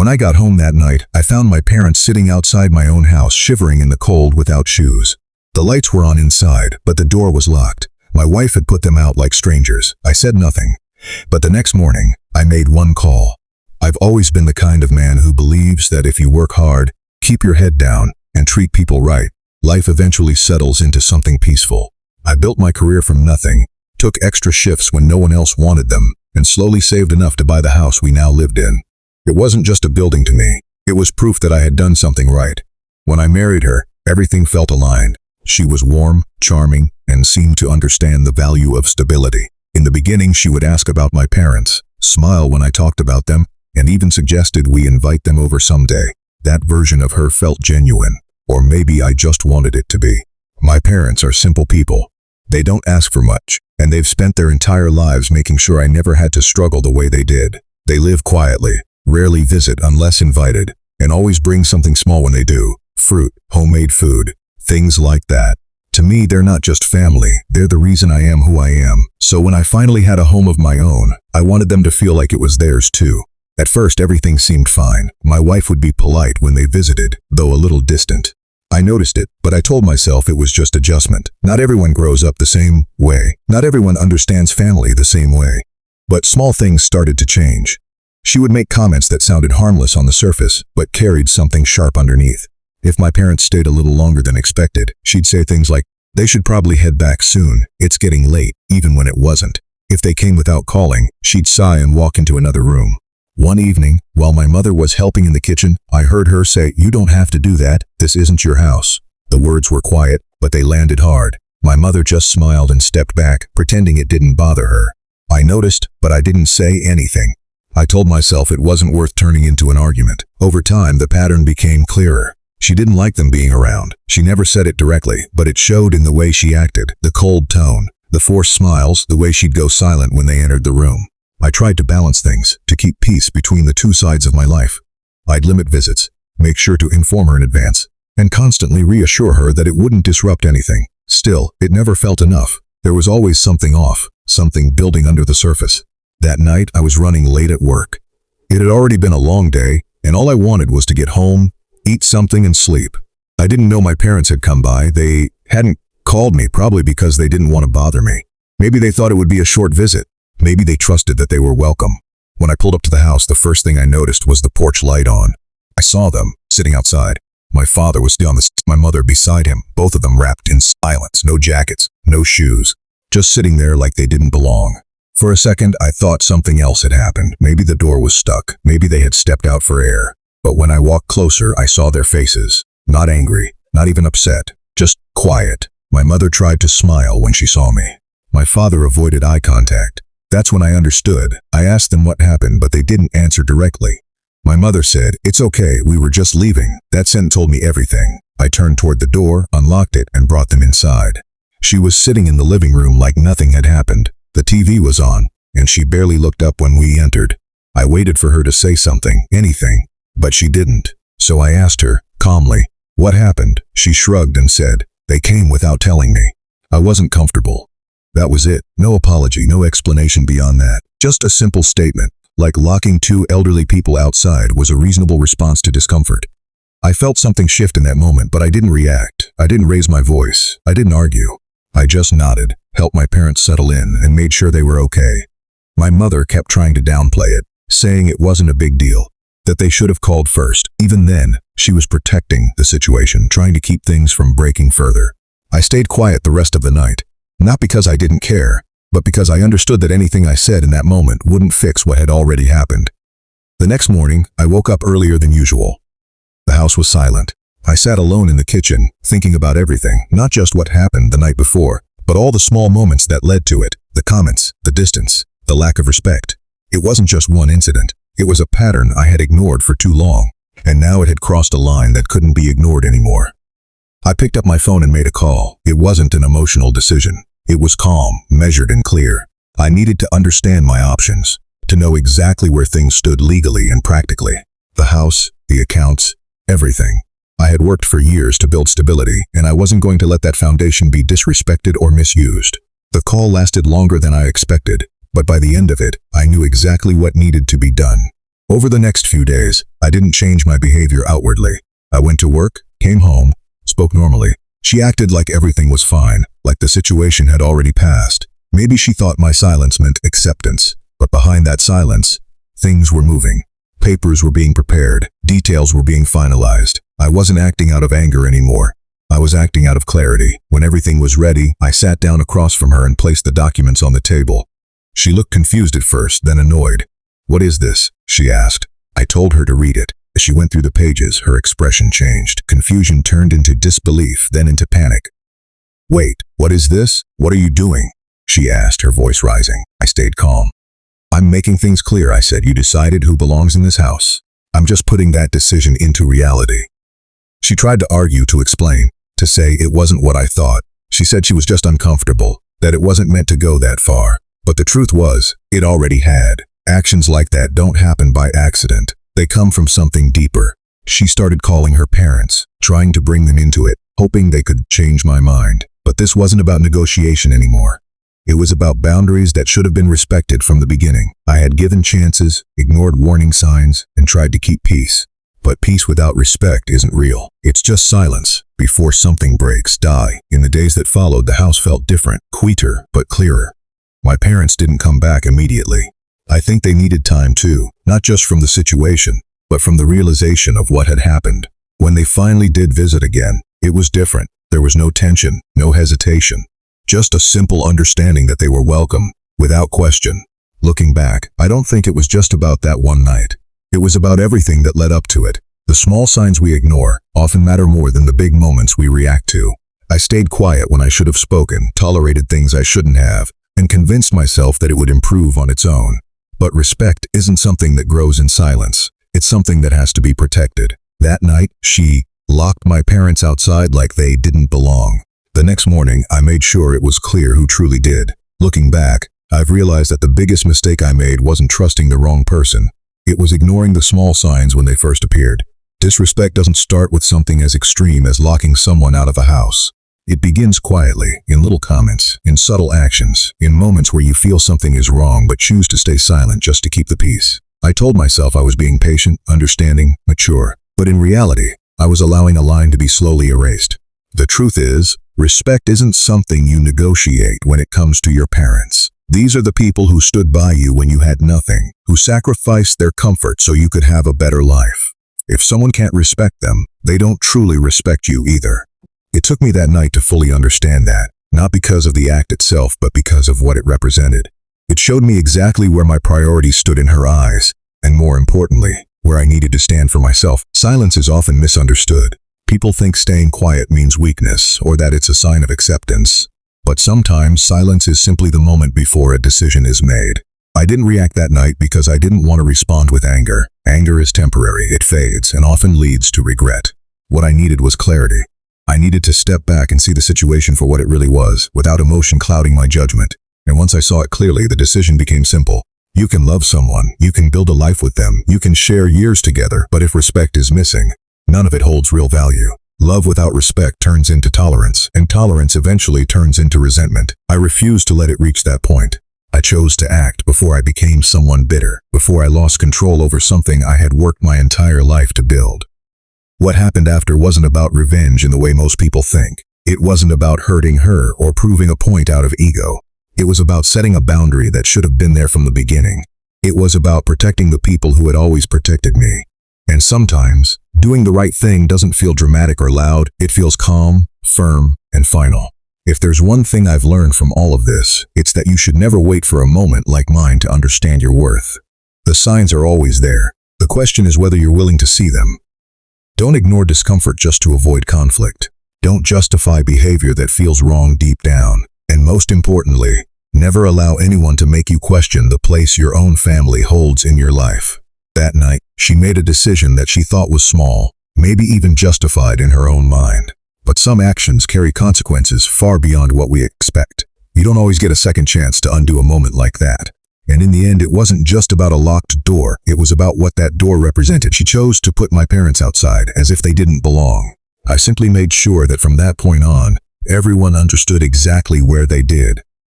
When I got home that night, I found my parents sitting outside my own house, shivering in the cold without shoes. The lights were on inside, but the door was locked. My wife had put them out like strangers. I said nothing. But the next morning, I made one call. I've always been the kind of man who believes that if you work hard, keep your head down, and treat people right, life eventually settles into something peaceful. I built my career from nothing, took extra shifts when no one else wanted them, and slowly saved enough to buy the house we now lived in. It wasn't just a building to me. It was proof that I had done something right. When I married her, everything felt aligned. She was warm, charming, and seemed to understand the value of stability. In the beginning, she would ask about my parents, smile when I talked about them, and even suggested we invite them over someday. That version of her felt genuine, or maybe I just wanted it to be. My parents are simple people. They don't ask for much, and they've spent their entire lives making sure I never had to struggle the way they did. They live quietly, rarely visit unless invited, and always bring something small when they do. Fruit, homemade food, things like that. To me, they're not just family, they're the reason I am who I am. So when I finally had a home of my own, I wanted them to feel like it was theirs too. At first, everything seemed fine. My wife would be polite when they visited, though a little distant. I noticed it, but I told myself it was just adjustment. Not everyone grows up the same way. Not everyone understands family the same way. But small things started to change. She would make comments that sounded harmless on the surface, but carried something sharp underneath. If my parents stayed a little longer than expected, she'd say things like, "They should probably head back soon. It's getting late," even when it wasn't. If they came without calling, she'd sigh and walk into another room. One evening, while my mother was helping in the kitchen, I heard her say, "You don't have to do that. This isn't your house." The words were quiet, but they landed hard. My mother just smiled and stepped back, pretending it didn't bother her. I noticed, but I didn't say anything. I told myself it wasn't worth turning into an argument. Over time, the pattern became clearer. She didn't like them being around. She never said it directly, but it showed in the way she acted, the cold tone, the forced smiles, the way she'd go silent when they entered the room. I tried to balance things, to keep peace between the two sides of my life. I'd limit visits, make sure to inform her in advance, and constantly reassure her that it wouldn't disrupt anything. Still, it never felt enough. There was always something off, something building under the surface. That night, I was running late at work. It had already been a long day, and all I wanted was to get home, eat something, and sleep. I didn't know my parents had come by. They hadn't called me, probably because they didn't want to bother me. Maybe they thought it would be a short visit. Maybe they trusted that they were welcome. When I pulled up to the house, the first thing I noticed was the porch light on. I saw them, sitting outside. My father was still on the seat, my mother beside him, both of them wrapped in silence, no jackets, no shoes, just sitting there like they didn't belong. For a second, I thought something else had happened. Maybe the door was stuck. Maybe they had stepped out for air. But when I walked closer, I saw their faces. Not angry, not even upset, just quiet. My mother tried to smile when she saw me. My father avoided eye contact. That's when I understood. I asked them what happened, but they didn't answer directly. My mother said, "It's okay, we were just leaving." That sentence told me everything. I turned toward the door, unlocked it, and brought them inside. She was sitting in the living room like nothing had happened. The TV was on, and she barely looked up when we entered. I waited for her to say something, anything, but she didn't. So I asked her, calmly, "What happened?" She shrugged and said, "They came without telling me." I wasn't comfortable. That was it. No apology, no explanation beyond that. Just a simple statement, like locking two elderly people outside was a reasonable response to discomfort. I felt something shift in that moment, but I didn't react. I didn't raise my voice. I didn't argue. I just nodded, helped my parents settle in, and made sure they were okay. My mother kept trying to downplay it, saying it wasn't a big deal, that they should have called first. Even then, she was protecting the situation, trying to keep things from breaking further. I stayed quiet the rest of the night. Not because I didn't care, but because I understood that anything I said in that moment wouldn't fix what had already happened. The next morning, I woke up earlier than usual. The house was silent. I sat alone in the kitchen, thinking about everything, not just what happened the night before, but all the small moments that led to it, the comments, the distance, the lack of respect. It wasn't just one incident. It was a pattern I had ignored for too long, and now it had crossed a line that couldn't be ignored anymore. I picked up my phone and made a call. It wasn't an emotional decision. It was calm, measured, and clear. I needed to understand my options, to know exactly where things stood legally and practically. The house, the accounts, everything. I had worked for years to build stability, and I wasn't going to let that foundation be disrespected or misused. The call lasted longer than I expected, but by the end of it, I knew exactly what needed to be done. Over the next few days, I didn't change my behavior outwardly. I went to work, came home, spoke normally. She acted like everything was fine, like the situation had already passed. Maybe she thought my silence meant acceptance, but behind that silence, things were moving. Papers were being prepared, details were being finalized. I wasn't acting out of anger anymore. I was acting out of clarity. When everything was ready, I sat down across from her and placed the documents on the table. She looked confused at first, then annoyed. "What is this?" she asked. I told her to read it. As she went through the pages, her expression changed. Confusion turned into disbelief, then into panic. "Wait, what is this? What are you doing?" she asked, her voice rising. I stayed calm. "I'm making things clear," I said. "You decided who belongs in this house. I'm just putting that decision into reality." She tried to argue, to explain, to say it wasn't what I thought. She said she was just uncomfortable, that it wasn't meant to go that far. But the truth was, it already had. Actions like that don't happen by accident. They come from something deeper. She started calling her parents, trying to bring them into it, hoping they could change my mind. But this wasn't about negotiation anymore. It was about boundaries that should have been respected from the beginning. I had given chances, ignored warning signs, and tried to keep peace. But peace without respect isn't real. It's just silence before something breaks. In the days that followed, the house felt different, quieter, but clearer. My parents didn't come back immediately. I think they needed time too, not just from the situation, but from the realization of what had happened. When they finally did visit again, it was different. There was no tension, no hesitation. Just a simple understanding that they were welcome, without question. Looking back, I don't think it was just about that one night. It was about everything that led up to it. The small signs we ignore often matter more than the big moments we react to. I stayed quiet when I should have spoken, tolerated things I shouldn't have, and convinced myself that it would improve on its own. But respect isn't something that grows in silence. It's something that has to be protected. That night, she locked my parents outside like they didn't belong. The next morning, I made sure it was clear who truly did. Looking back, I've realized that the biggest mistake I made wasn't trusting the wrong person. It was ignoring the small signs when they first appeared. Disrespect doesn't start with something as extreme as locking someone out of a house. It begins quietly, in little comments, in subtle actions, in moments where you feel something is wrong but choose to stay silent just to keep the peace. I told myself I was being patient, understanding, mature, but in reality, I was allowing a line to be slowly erased. The truth is, respect isn't something you negotiate when it comes to your parents. These are the people who stood by you when you had nothing, who sacrificed their comfort so you could have a better life. If someone can't respect them, they don't truly respect you either. It took me that night to fully understand that, not because of the act itself, but because of what it represented. It showed me exactly where my priorities stood in her eyes, and more importantly, where I needed to stand for myself. Silence is often misunderstood. People think staying quiet means weakness, or that it's a sign of acceptance. But sometimes silence is simply the moment before a decision is made. I didn't react that night because I didn't want to respond with anger. Anger is temporary, it fades, and often leads to regret. What I needed was clarity. I needed to step back and see the situation for what it really was, without emotion clouding my judgment. And once I saw it clearly, the decision became simple. You can love someone, you can build a life with them, you can share years together, but if respect is missing, none of it holds real value. Love without respect turns into tolerance, and tolerance eventually turns into resentment. I refused to let it reach that point. I chose to act before I became someone bitter, before I lost control over something I had worked my entire life to build. What happened after wasn't about revenge in the way most people think. It wasn't about hurting her or proving a point out of ego. It was about setting a boundary that should have been there from the beginning. It was about protecting the people who had always protected me. And sometimes, doing the right thing doesn't feel dramatic or loud. It feels calm, firm, and final. If there's one thing I've learned from all of this, it's that you should never wait for a moment like mine to understand your worth. The signs are always there. The question is whether you're willing to see them. Don't ignore discomfort just to avoid conflict. Don't justify behavior that feels wrong deep down. And most importantly, never allow anyone to make you question the place your own family holds in your life. That night, she made a decision that she thought was small, maybe even justified in her own mind. But some actions carry consequences far beyond what we expect. You don't always get a second chance to undo a moment like that. And in the end, it wasn't just about a locked door, it was about what that door represented. She chose to put my parents outside, as if they didn't belong. I simply made sure that from that point on, everyone understood exactly where they did.